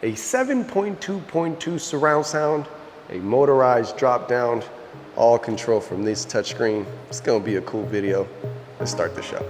a 7.2.2 surround sound, a motorized drop down, all controlled from this touchscreen. It's gonna be a cool video. Let's start the show.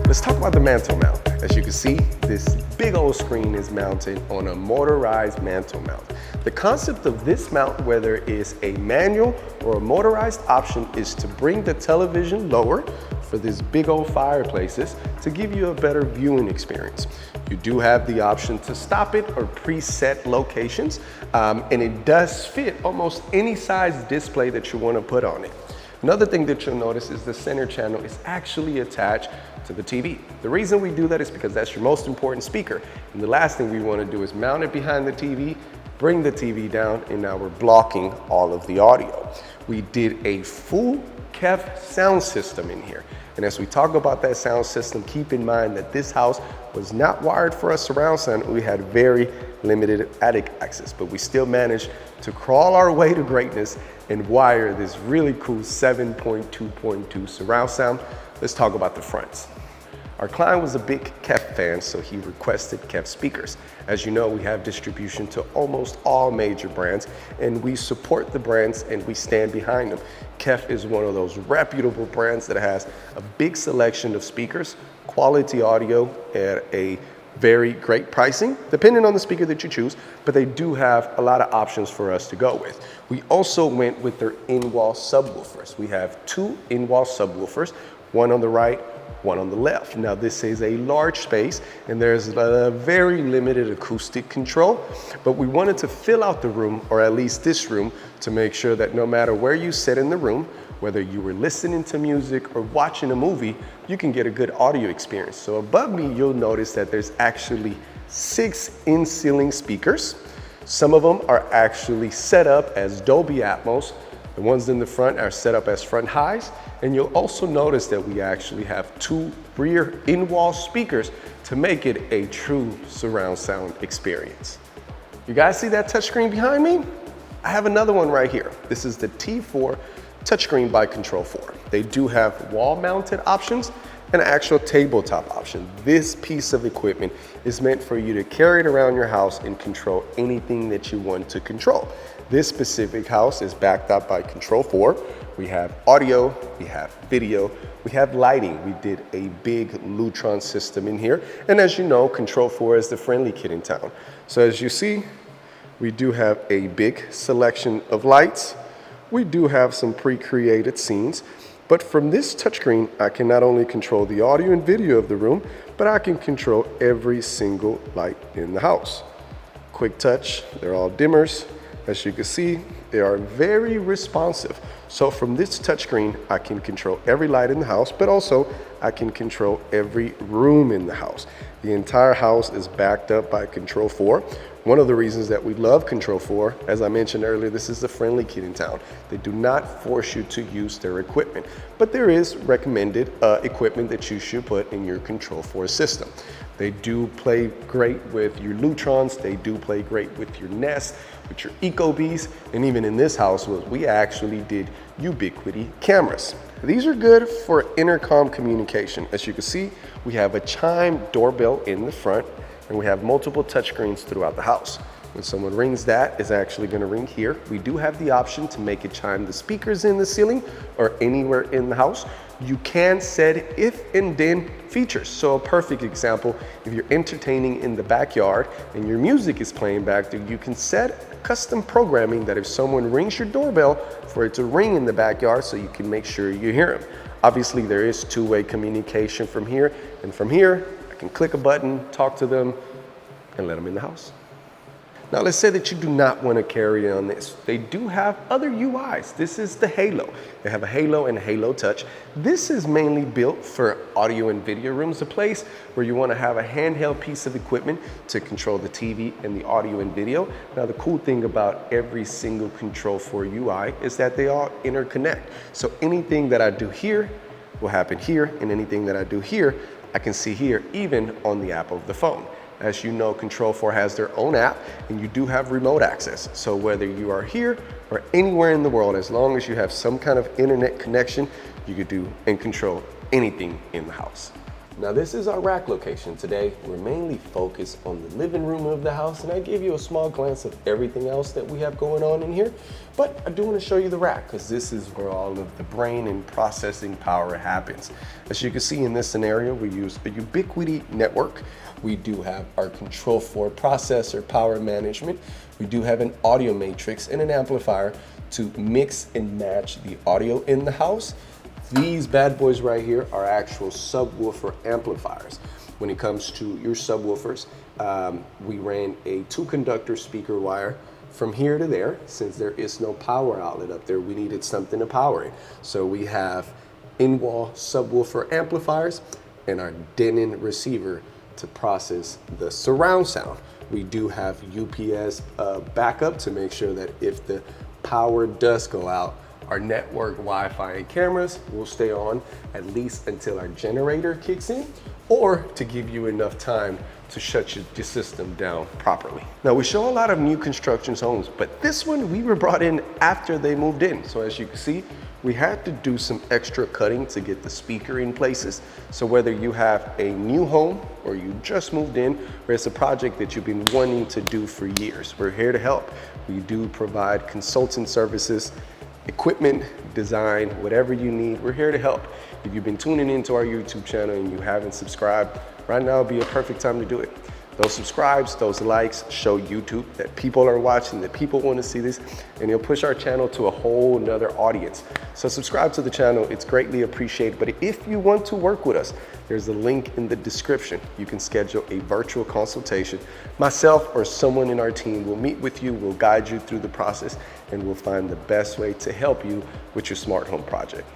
Let's talk about the MantleMount. As you can see, this big old screen is mounted on a motorized MantleMount. The concept of this mount, whether it's a manual or a motorized option, is to bring the television lower for these big old fireplaces to give you a better viewing experience. You do have the option to stop it or preset locations, and it does fit almost any size display that you want to put on it. Another thing that you'll notice is the center channel is actually attached to the TV. The reason we do that is because that's your most important speaker. And the last thing we want to do is mount it behind the TV, bring the TV down, and now we're blocking all of the audio. We did a full KEF sound system in here. And as we talk about that sound system, keep in mind that this house was not wired for a surround sound. We had very limited attic access, but we still managed to crawl our way to greatness and wire this really cool 7.2.2 surround sound. Let's talk about the fronts. Our client was a big KEF fan, so he requested KEF speakers. As you know, we have distribution to almost all major brands, and we support the brands and we stand behind them. KEF is one of those reputable brands that has a big selection of speakers, quality audio at a very great pricing, depending on the speaker that you choose, but they do have a lot of options for us to go with. We also went with their in-wall subwoofers. We have two in-wall subwoofers, one on the right, one on the left. Now this is a large space and there's a very limited acoustic control, but we wanted to fill out the room, or at least this room, to make sure that no matter where you sit in the room, whether you were listening to music or watching a movie, you can get a good audio experience. So above me, you'll notice that there's actually 6 in-ceiling speakers. Some of them are actually set up as Dolby Atmos. The ones in the front are set up as front highs. And you'll also notice that we actually have 2 rear in-wall speakers to make it a true surround sound experience. You guys see that touchscreen behind me? I have another one right here. This is the T4 touchscreen by Control4. They do have wall-mounted options and an actual tabletop option. This piece of equipment is meant for you to carry it around your house and control anything that you want to control. This specific house is backed up by Control4. We have audio, we have video, we have lighting. We did a big Lutron system in here. And as you know, Control4 is the friendly kid in town. So as you see, we do have a big selection of lights. We do have some pre-created scenes, but from this touchscreen, I can not only control the audio and video of the room, but I can control every single light in the house. Quick touch, they're all dimmers. As you can see, they are very responsive. So from this touchscreen, I can control every light in the house, but also I can control every room in the house. The entire house is backed up by Control4. One of the reasons that we love Control4, as I mentioned earlier, this is the friendly kid in town. They do not force you to use their equipment, but there is recommended equipment that you should put in your Control4 system. They do play great with your Lutrons, they do play great with your Nest, with your Ecobees, and even in this house, we actually did Ubiquiti cameras. These are good for intercom communication. As you can see, we have a chime doorbell in the front, and we have multiple touchscreens throughout the house. When someone rings, that is actually going to ring here. We do have the option to make it chime the speakers in the ceiling or anywhere in the house. You can set if and then features. So a perfect example, if you're entertaining in the backyard and your music is playing back there, you can set custom programming that if someone rings your doorbell, for it to ring in the backyard so you can make sure you hear them. Obviously, there is two-way communication from here, and from here, I can click a button, talk to them, and let them in the house. Now let's say that you do not want to carry on this. They do have other UIs. This is the Halo. They have a Halo and a Halo Touch. This is mainly built for audio and video rooms, a place where you want to have a handheld piece of equipment to control the TV and the audio and video. Now the cool thing about every single Control4 UI is that they all interconnect. So anything that I do here will happen here, and anything that I do here, I can see here, even on the app of the phone. As you know, Control4 has their own app, and you do have remote access. So whether you are here or anywhere in the world, as long as you have some kind of internet connection, you could do and control anything in the house. Now this is our rack location. Today, we're mainly focused on the living room of the house, and I gave you a small glance of everything else that we have going on in here, but I do want to show you the rack because this is where all of the brain and processing power happens. As you can see in this scenario, we use a Ubiquiti network. We do have our Control4 processor power management. We do have an audio matrix and an amplifier to mix and match the audio in the house. These bad boys right here are actual subwoofer amplifiers. When it comes to your subwoofers, we ran a 2-conductor speaker wire from here to there. Since there is no power outlet up there, we needed something to power it. So we have in-wall subwoofer amplifiers and our Denon receiver to process the surround sound. We do have UPS backup to make sure that if the power does go out, our network, Wi-Fi, and cameras will stay on at least until our generator kicks in, or to give you enough time to shut your system down properly. Now we show a lot of new construction homes, but this one we were brought in after they moved in. So as you can see, we had to do some extra cutting to get the speaker in places. So whether you have a new home or you just moved in, or it's a project that you've been wanting to do for years, we're here to help. We do provide consulting services, equipment, design, whatever you need, we're here to help. If you've been tuning into our YouTube channel and you haven't subscribed, right now would be a perfect time to do it. Those subscribes, those likes show YouTube that people are watching, that people want to see this, and it'll push our channel to a whole nother audience. So subscribe to the channel, it's greatly appreciated. But if you want to work with us, there's a link in the description. You can schedule a virtual consultation. Myself or someone in our team will meet with you, we'll guide you through the process, and we'll find the best way to help you with your smart home project.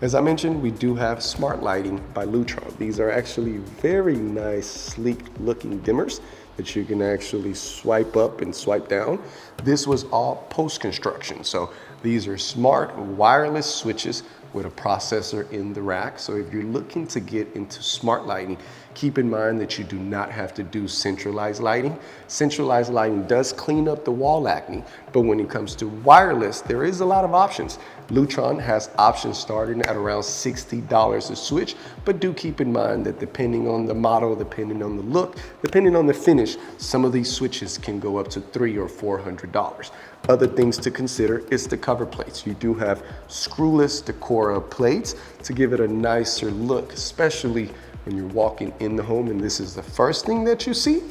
As I mentioned, we do have smart lighting by Lutron. These are actually very nice, sleek looking dimmers that you can actually swipe up and swipe down. This was all post-construction. So these are smart wireless switches with a processor in the rack. So if you're looking to get into smart lighting, keep in mind that you do not have to do centralized lighting. Centralized lighting does clean up the wall acne, but when it comes to wireless, there is a lot of options. Lutron has options starting at around $60 a switch, but do keep in mind that depending on the model, depending on the look, depending on the finish, some of these switches can go up to $300 or $400. Other things to consider is the cover plates. You do have screwless Decora plates to give it a nicer look, especially when you're walking in the home and this is the first thing that you see.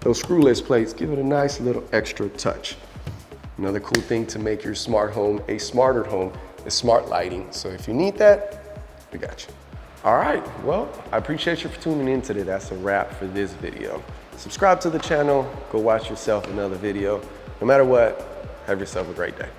Those screwless plates give it a nice little extra touch. Another cool thing to make your smart home a smarter home is smart lighting. So if you need that, we got you. All right, well, I appreciate you for tuning in today. That's a wrap for this video. Subscribe to the channel, go watch yourself another video. No matter what, have yourself a great day.